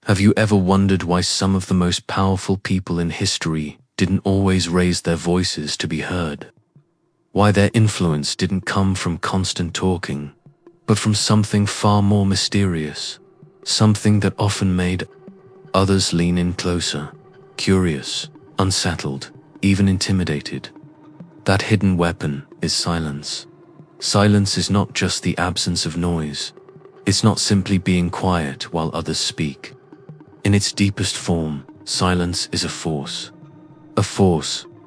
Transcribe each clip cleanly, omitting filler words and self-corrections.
Have you ever wondered why some of the most powerful people in history didn't always raise their voices to be heard? Why their influence didn't come from constant talking, but from something far more mysterious, something that often made others lean in closer, curious, unsettled, even intimidated? That hidden weapon is silence. Silence is not just the absence of noise. It's not simply being quiet while others speak. In its deepest form, silence is a force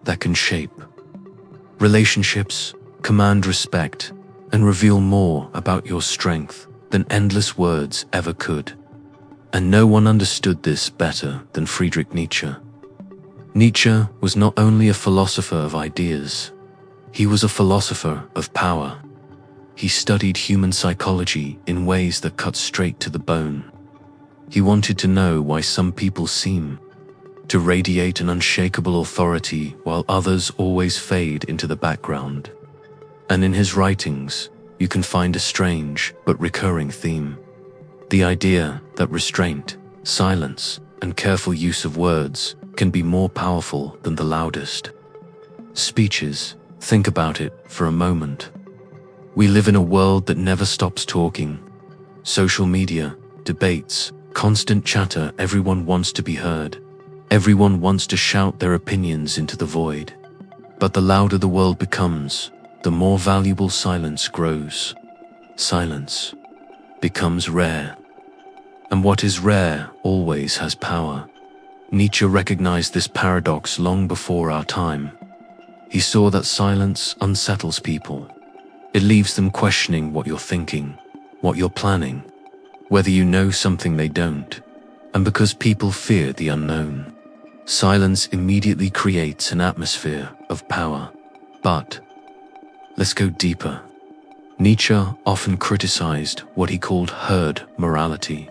that can shape relationships, command respect, and reveal more about your strength than endless words ever could. And no one understood this better than Friedrich Nietzsche. Nietzsche was not only a philosopher of ideas, he was a philosopher of power. He studied human psychology in ways that cut straight to the bone. He wanted to know why some people seem to radiate an unshakable authority while others always fade into the background. And in his writings, you can find a strange but recurring theme. The idea that restraint, silence, and careful use of words can be more powerful than the loudest speeches. Think about it for a moment. We live in a world that never stops talking. Social media, debates, constant chatter. Everyone wants to be heard. Everyone wants to shout their opinions into the void. But the louder the world becomes, the more valuable silence grows. Silence becomes rare. And what is rare always has power. Nietzsche recognized this paradox long before our time. He saw that silence unsettles people. It leaves them questioning what you're thinking, what you're planning, whether you know something they don't. And because people fear the unknown, silence immediately creates an atmosphere of power. But let's go deeper. Nietzsche often criticized what he called herd morality.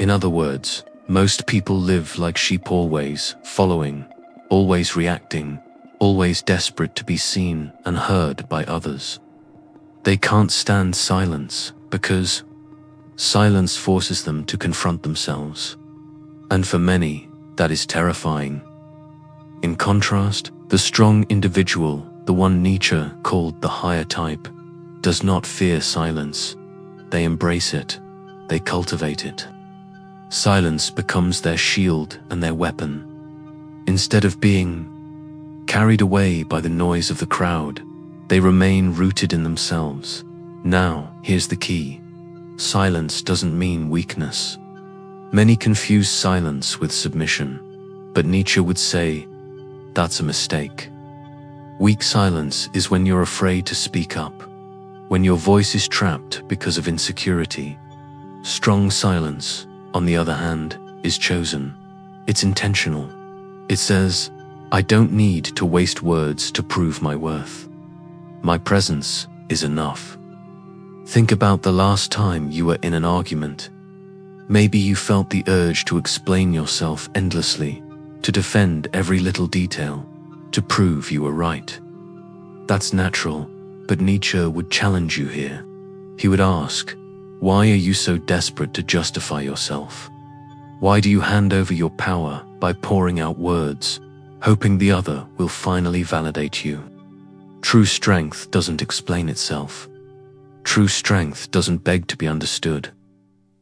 In other words, most people live like sheep, always following, always reacting, always desperate to be seen and heard by others. They can't stand silence because silence forces them to confront themselves. And for many, that is terrifying. In contrast, the strong individual, the one Nietzsche called the higher type, does not fear silence. They embrace it. They cultivate it. Silence becomes their shield and their weapon. Instead of being carried away by the noise of the crowd, they remain rooted in themselves. Now, here's the key. Silence doesn't mean weakness. Many confuse silence with submission, but Nietzsche would say, that's a mistake. Weak silence is when you're afraid to speak up, when your voice is trapped because of insecurity. Strong silence, on the other hand, is chosen. It's intentional. It says, I don't need to waste words to prove my worth. My presence is enough. Think about the last time you were in an argument. Maybe you felt the urge to explain yourself endlessly, to defend every little detail, to prove you were right. That's natural, but Nietzsche would challenge you here. He would ask, why are you so desperate to justify yourself? Why do you hand over your power by pouring out words, hoping the other will finally validate you? True strength doesn't explain itself. True strength doesn't beg to be understood.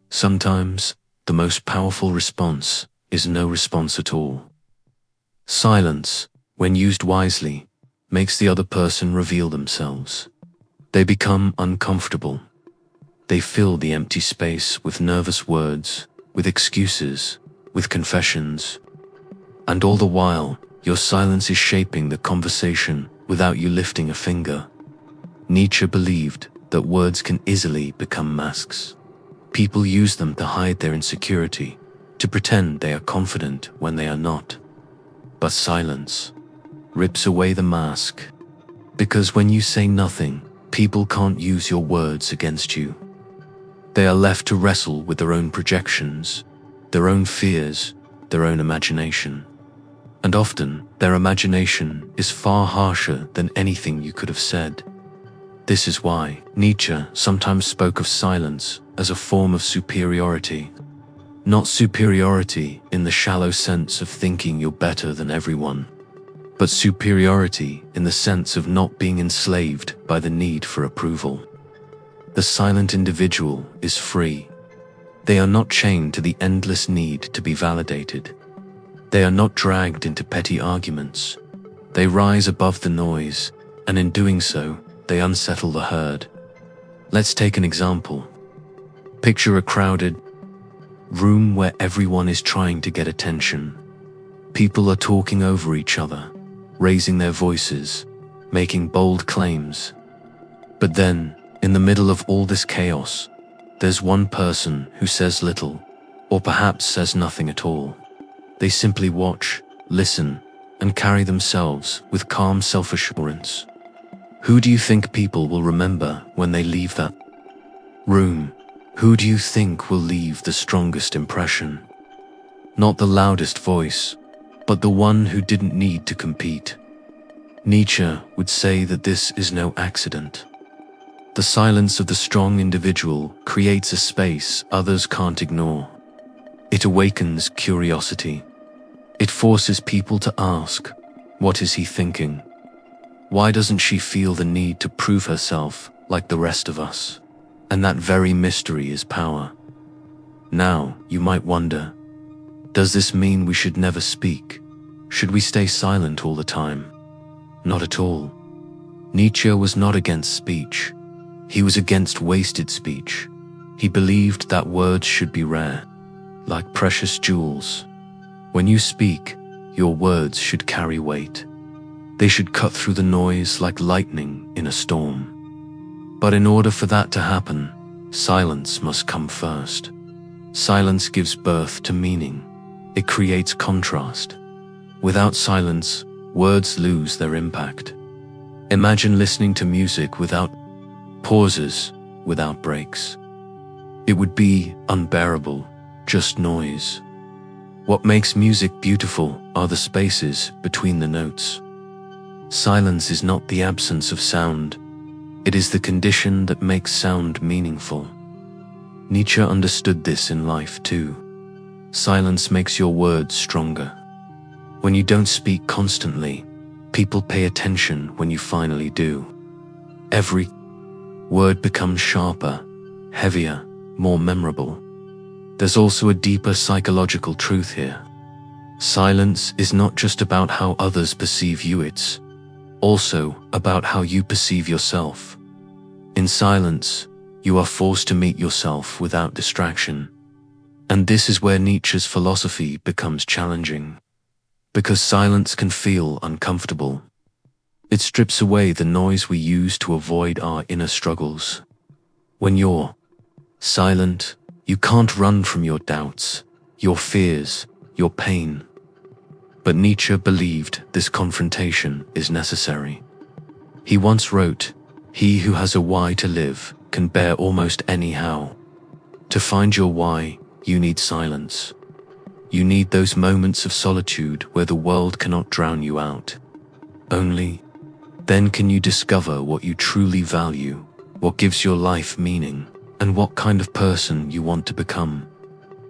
Sometimes, the most powerful response is no response at all. Silence, when used wisely, makes the other person reveal themselves. They become uncomfortable. They fill the empty space with nervous words, with excuses, with confessions. And all the while, your silence is shaping the conversation without you lifting a finger. Nietzsche believed that words can easily become masks. People use them to hide their insecurity, to pretend they are confident when they are not. But silence rips away the mask, because when you say nothing, people can't use your words against you. They are left to wrestle with their own projections, their own fears, their own imagination. And often, their imagination is far harsher than anything you could have said. This is why Nietzsche sometimes spoke of silence as a form of superiority. Not superiority in the shallow sense of thinking you're better than everyone, but superiority in the sense of not being enslaved by the need for approval. The silent individual is free. They are not chained to the endless need to be validated. They are not dragged into petty arguments. They rise above the noise, and in doing so, they unsettle the herd. Let's take an example. Picture a crowded room where everyone is trying to get attention. People are talking over each other, raising their voices, making bold claims. But then, in the middle of all this chaos, there's one person who says little, or perhaps says nothing at all. They simply watch, listen, and carry themselves with calm self-assurance. Who do you think people will remember when they leave that room? Who do you think will leave the strongest impression? Not the loudest voice, but the one who didn't need to compete. Nietzsche would say that this is no accident. The silence of the strong individual creates a space others can't ignore. It awakens curiosity. It forces people to ask, what is he thinking? Why doesn't she feel the need to prove herself like the rest of us? And that very mystery is power. Now, you might wonder, does this mean we should never speak? Should we stay silent all the time? Not at all. Nietzsche was not against speech. He was against wasted speech. He believed that words should be rare, like precious jewels. When you speak, your words should carry weight. They should cut through the noise like lightning in a storm. But in order for that to happen, silence must come first. Silence gives birth to meaning. It creates contrast. Without silence, words lose their impact. Imagine listening to music without pauses, without breaks. It would be unbearable, just noise. What makes music beautiful are the spaces between the notes. Silence is not the absence of sound. It is the condition that makes sound meaningful. Nietzsche understood this in life too. Silence makes your words stronger. When you don't speak constantly, people pay attention when you finally do. Every word becomes sharper, heavier, more memorable. There's also a deeper psychological truth here. Silence is not just about how others perceive you, it's also about how you perceive yourself. In silence, you are forced to meet yourself without distraction. And this is where Nietzsche's philosophy becomes challenging. Because silence can feel uncomfortable. It strips away the noise we use to avoid our inner struggles. When you're silent, you can't run from your doubts, your fears, your pain. But Nietzsche believed this confrontation is necessary. He once wrote, "He who has a why to live can bear almost any how." To find your why, you need silence. You need those moments of solitude where the world cannot drown you out. Only then can you discover what you truly value, what gives your life meaning, and what kind of person you want to become.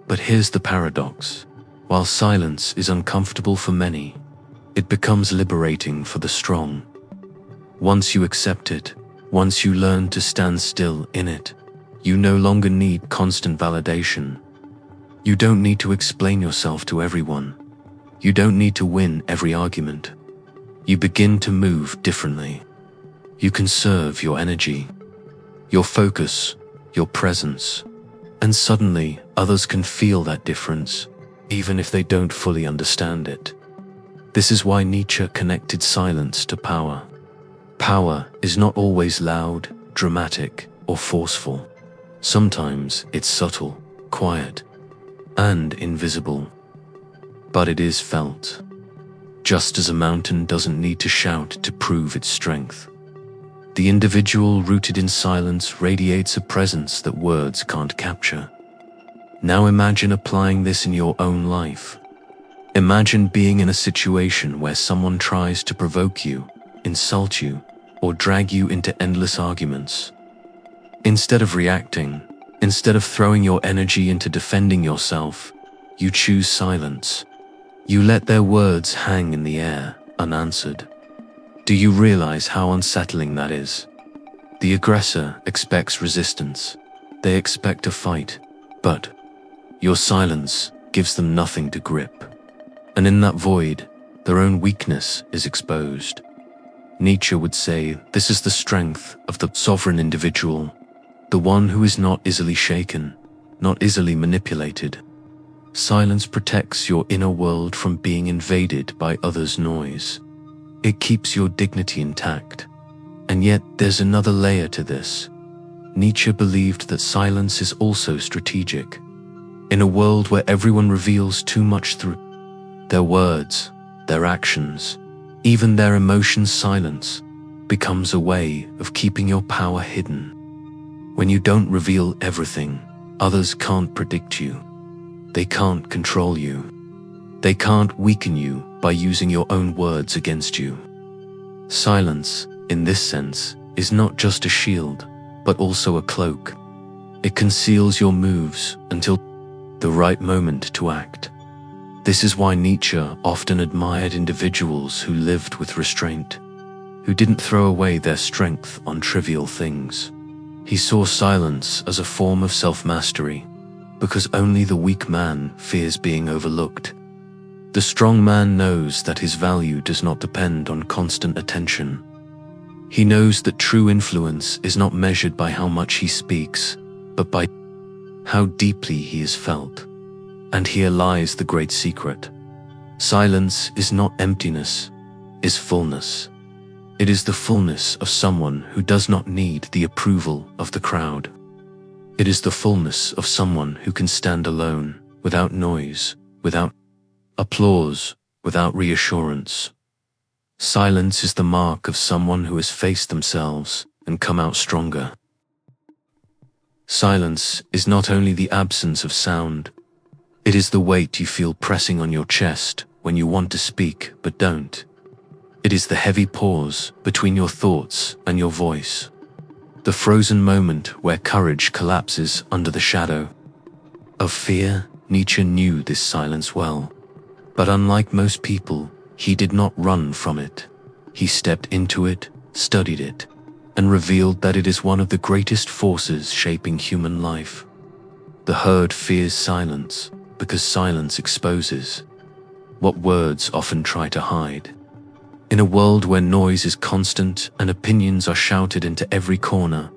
But here's the paradox. While silence is uncomfortable for many, it becomes liberating for the strong. Once you accept it, once you learn to stand still in it, you no longer need constant validation. You don't need to explain yourself to everyone. You don't need to win every argument. You begin to move differently. You conserve your energy, your focus, your presence, and suddenly others can feel that difference, even if they don't fully understand it. This is why Nietzsche connected silence to power. Power is not always loud, dramatic, or forceful. Sometimes it's subtle, quiet, and invisible. But it is felt. Just as a mountain doesn't need to shout to prove its strength. The individual rooted in silence radiates a presence that words can't capture. Now imagine applying this in your own life. Imagine being in a situation where someone tries to provoke you, insult you, or drag you into endless arguments. Instead of reacting, Instead of throwing your energy into defending yourself, you choose silence. You let their words hang in the air, unanswered. Do you realize how unsettling that is? The aggressor expects resistance. They expect a fight, but your silence gives them nothing to grip. And in that void, their own weakness is exposed. Nietzsche would say this is the strength of the sovereign individual, the one who is not easily shaken, not easily manipulated. Silence protects your inner world from being invaded by others' noise. It keeps your dignity intact. And yet there's another layer to this. Nietzsche believed that silence is also strategic. In a world where everyone reveals too much through their words, their actions, even their emotions, silence becomes a way of keeping your power hidden. When you don't reveal everything, others can't predict you. They can't control you. They can't weaken you by using your own words against you. Silence, in this sense, is not just a shield, but also a cloak. It conceals your moves until the right moment to act. This is why Nietzsche often admired individuals who lived with restraint, who didn't throw away their strength on trivial things. He saw silence as a form of self-mastery, because only the weak man fears being overlooked. The strong man knows that his value does not depend on constant attention. He knows that true influence is not measured by how much he speaks, but by how deeply he is felt. And here lies the great secret. Silence is not emptiness, is fullness. It is the fullness of someone who does not need the approval of the crowd. It is the fullness of someone who can stand alone, without noise, without applause, without reassurance. Silence is the mark of someone who has faced themselves and come out stronger. Silence is not only the absence of sound, it is the weight you feel pressing on your chest when you want to speak but don't. It is the heavy pause between your thoughts and your voice. The frozen moment where courage collapses under the shadow of fear. Nietzsche knew this silence well. But unlike most people, he did not run from it. He stepped into it, studied it, and revealed that it is one of the greatest forces shaping human life. The herd fears silence because silence exposes what words often try to hide. In a world where noise is constant and opinions are shouted into every corner,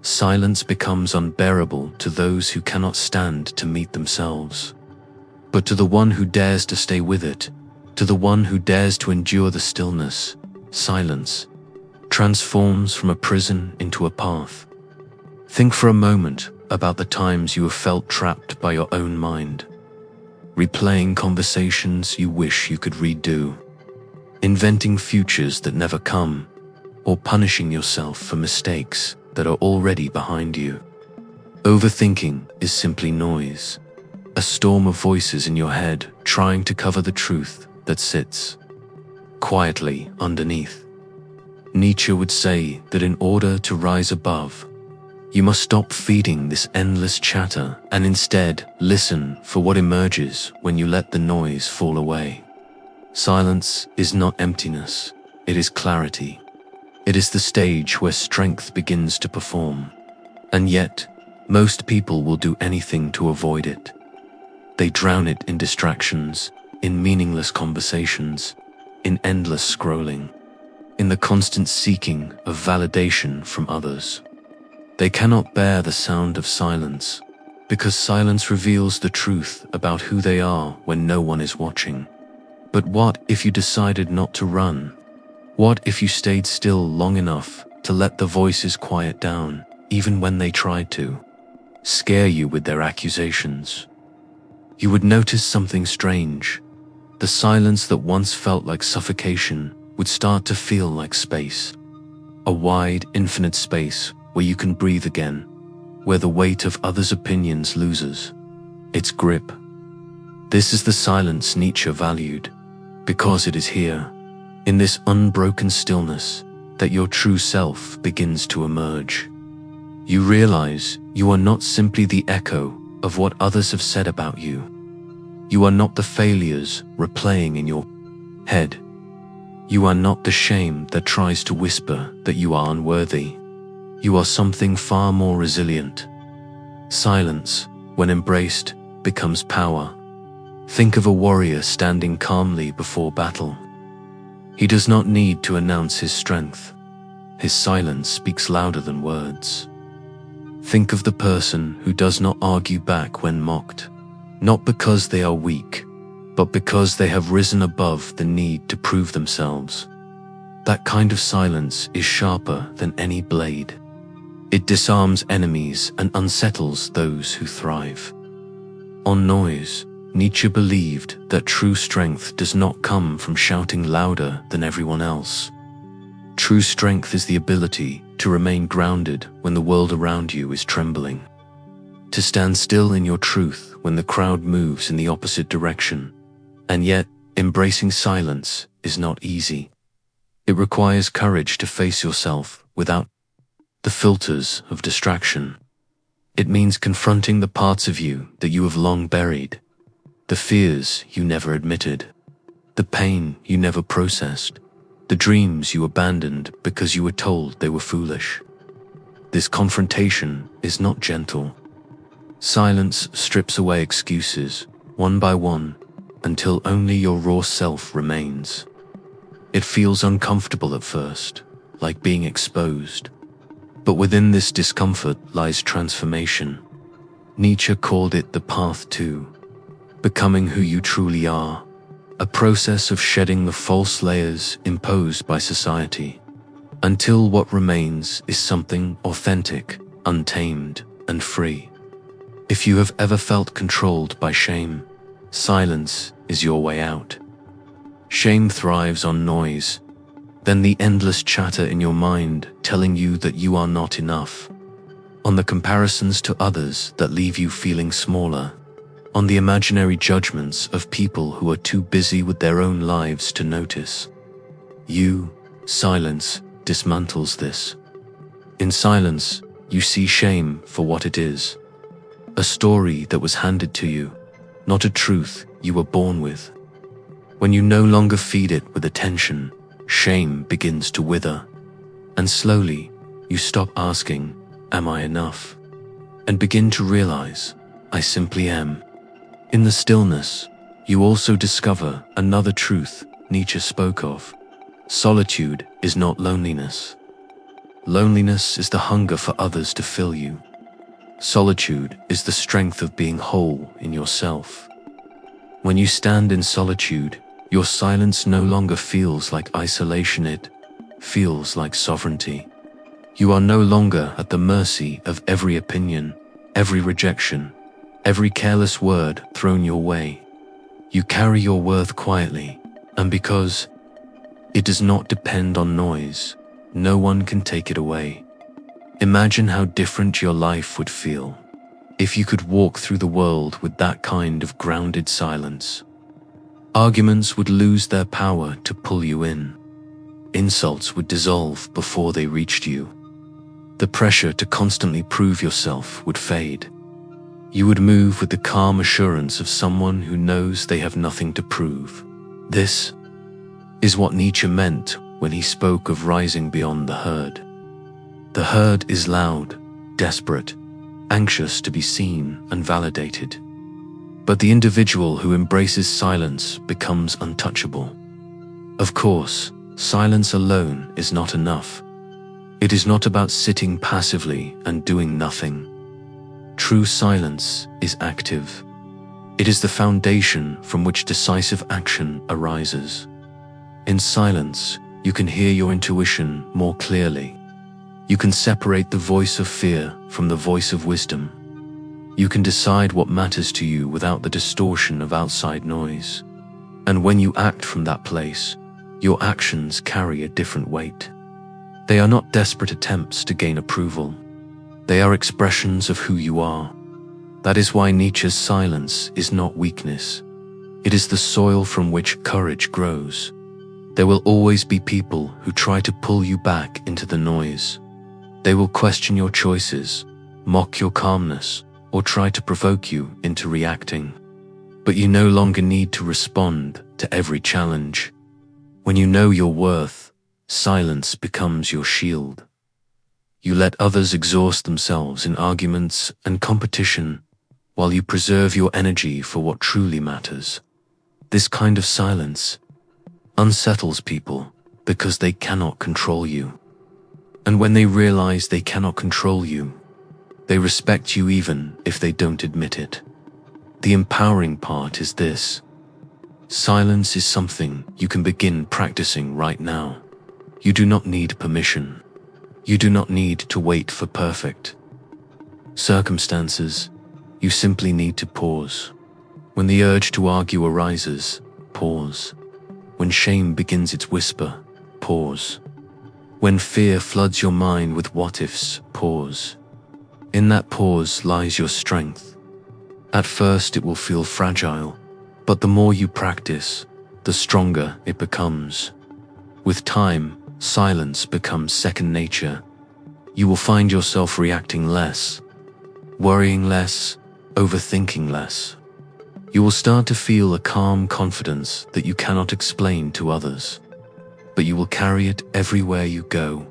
silence becomes unbearable to those who cannot stand to meet themselves. But to the one who dares to stay with it, to the one who dares to endure the stillness, silence transforms from a prison into a path. Think for a moment about the times you have felt trapped by your own mind, replaying conversations you wish you could redo, inventing futures that never come, or punishing yourself for mistakes that are already behind you. Overthinking is simply noise, a storm of voices in your head trying to cover the truth that sits quietly underneath. Nietzsche would say that in order to rise above, you must stop feeding this endless chatter and instead listen for what emerges when you let the noise fall away. Silence is not emptiness, it is clarity. It is the stage where strength begins to perform. And yet, most people will do anything to avoid it. They drown it in distractions, in meaningless conversations, in endless scrolling, in the constant seeking of validation from others. They cannot bear the sound of silence, because silence reveals the truth about who they are when no one is watching. But what if you decided not to run? What if you stayed still long enough to let the voices quiet down, even when they tried to scare you with their accusations? You would notice something strange. The silence that once felt like suffocation would start to feel like space. A wide, infinite space where you can breathe again, where the weight of others' opinions loses its grip. This is the silence Nietzsche valued, because it is here, in this unbroken stillness, that your true self begins to emerge. You realize you are not simply the echo of what others have said about you. You are not the failures replaying in your head. You are not the shame that tries to whisper that you are unworthy. You are something far more resilient. Silence, when embraced, becomes power. Think of a warrior standing calmly before battle. He does not need to announce his strength. His silence speaks louder than words. Think of the person who does not argue back when mocked, not because they are weak, but because they have risen above the need to prove themselves. That kind of silence is sharper than any blade. It disarms enemies and unsettles those who thrive. On noise, Nietzsche believed that true strength does not come from shouting louder than everyone else. True strength is the ability to remain grounded when the world around you is trembling. To stand still in your truth when the crowd moves in the opposite direction. And yet, embracing silence is not easy. It requires courage to face yourself without the filters of distraction. It means confronting the parts of you that you have long buried, the fears you never admitted, the pain you never processed, the dreams you abandoned because you were told they were foolish. This confrontation is not gentle. Silence strips away excuses, one by one, until only your raw self remains. It feels uncomfortable at first, like being exposed. But within this discomfort lies transformation. Nietzsche called it the path to becoming who you truly are, a process of shedding the false layers imposed by society, until what remains is something authentic, untamed, and free. If you have ever felt controlled by shame, silence is your way out. Shame thrives on noise, then the endless chatter in your mind telling you that you are not enough, on the comparisons to others that leave you feeling smaller, on the imaginary judgments of people who are too busy with their own lives to notice. Silence dismantles this. In silence, you see shame for what it is, a story that was handed to you, not a truth you were born with. When you no longer feed it with attention, shame begins to wither, and slowly you stop asking, "Am I enough?" and begin to realize, "I simply am." In the stillness, you also discover another truth Nietzsche spoke of. Solitude is not loneliness. Loneliness is the hunger for others to fill you. Solitude is the strength of being whole in yourself. When you stand in solitude, your silence no longer feels like isolation, it feels like sovereignty. You are no longer at the mercy of every opinion, every rejection, every careless word thrown your way. You carry your worth quietly, and because it does not depend on noise, no one can take it away. Imagine how different your life would feel if you could walk through the world with that kind of grounded silence. Arguments would lose their power to pull you in. Insults would dissolve before they reached you. The pressure to constantly prove yourself would fade. You would move with the calm assurance of someone who knows they have nothing to prove. This is what Nietzsche meant when he spoke of rising beyond the herd. The herd is loud, desperate, anxious to be seen and validated. But the individual who embraces silence becomes untouchable. Of course, silence alone is not enough. It is not about sitting passively and doing nothing. True silence is active. It is the foundation from which decisive action arises. In silence, you can hear your intuition more clearly. You can separate the voice of fear from the voice of wisdom. You can decide what matters to you without the distortion of outside noise. And when you act from that place, your actions carry a different weight. They are not desperate attempts to gain approval. They are expressions of who you are. That is why Nietzsche's silence is not weakness. It is the soil from which courage grows. There will always be people who try to pull you back into the noise. They will question your choices, mock your calmness, or try to provoke you into reacting. But you no longer need to respond to every challenge. When you know your worth, silence becomes your shield. You let others exhaust themselves in arguments and competition, while you preserve your energy for what truly matters. This kind of silence unsettles people because they cannot control you. And when they realize they cannot control you, they respect you even if they don't admit it. The empowering part is this: silence is something you can begin practicing right now. You do not need permission. You do not need to wait for perfect circumstances. You simply need to pause. When the urge to argue arises, pause. When shame begins its whisper, pause. When fear floods your mind with what-ifs, pause. In that pause lies your strength. At first it will feel fragile, but the more you practice, the stronger it becomes. With time, silence becomes second nature. You will find yourself reacting less, worrying less, overthinking less. You will start to feel a calm confidence that you cannot explain to others, but you will carry it everywhere you go.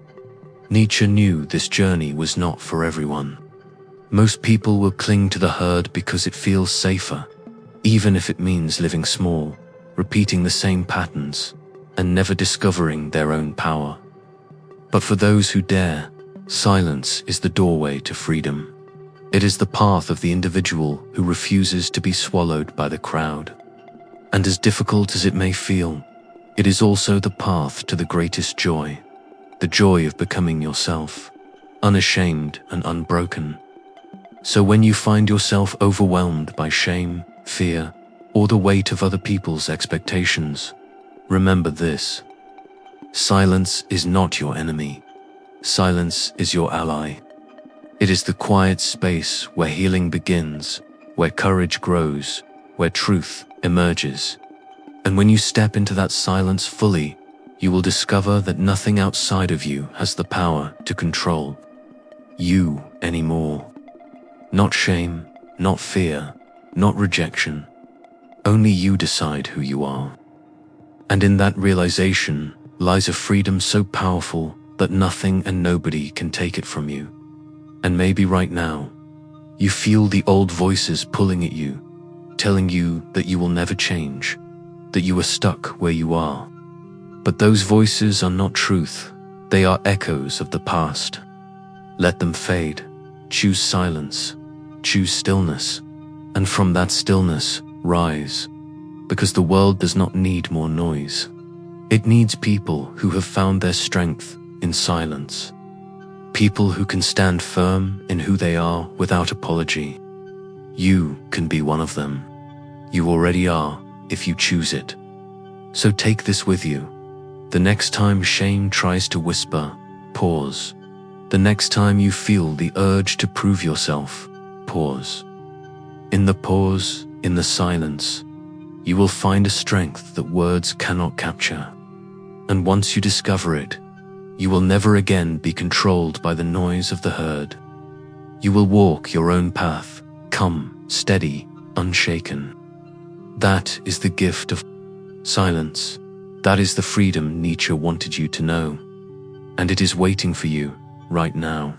Nietzsche knew this journey was not for everyone. Most people will cling to the herd because it feels safer, even if it means living small, repeating the same patterns, and never discovering their own power. But for those who dare, silence is the doorway to freedom. It is the path of the individual who refuses to be swallowed by the crowd. And as difficult as it may feel, it is also the path to the greatest joy, the joy of becoming yourself, unashamed and unbroken. So when you find yourself overwhelmed by shame, fear, or the weight of other people's expectations, remember this: silence is not your enemy. Silence is your ally. It is the quiet space where healing begins, where courage grows, where truth emerges. And when you step into that silence fully, you will discover that nothing outside of you has the power to control you anymore. Not shame, not fear, not rejection. Only you decide who you are. And in that realization lies a freedom so powerful that nothing and nobody can take it from you. And maybe right now, you feel the old voices pulling at you, telling you that you will never change, that you are stuck where you are. But those voices are not truth. They are echoes of the past. Let them fade. Choose silence. Choose stillness. And from that stillness, rise. Because the world does not need more noise. It needs people who have found their strength in silence. People who can stand firm in who they are without apology. You can be one of them. You already are, if you choose it. So take this with you. The next time shame tries to whisper, pause. The next time you feel the urge to prove yourself, pause. In the pause, in the silence, you will find a strength that words cannot capture. And once you discover it, you will never again be controlled by the noise of the herd. You will walk your own path, calm, steady, unshaken. That is the gift of silence. That is the freedom Nietzsche wanted you to know. And it is waiting for you right now.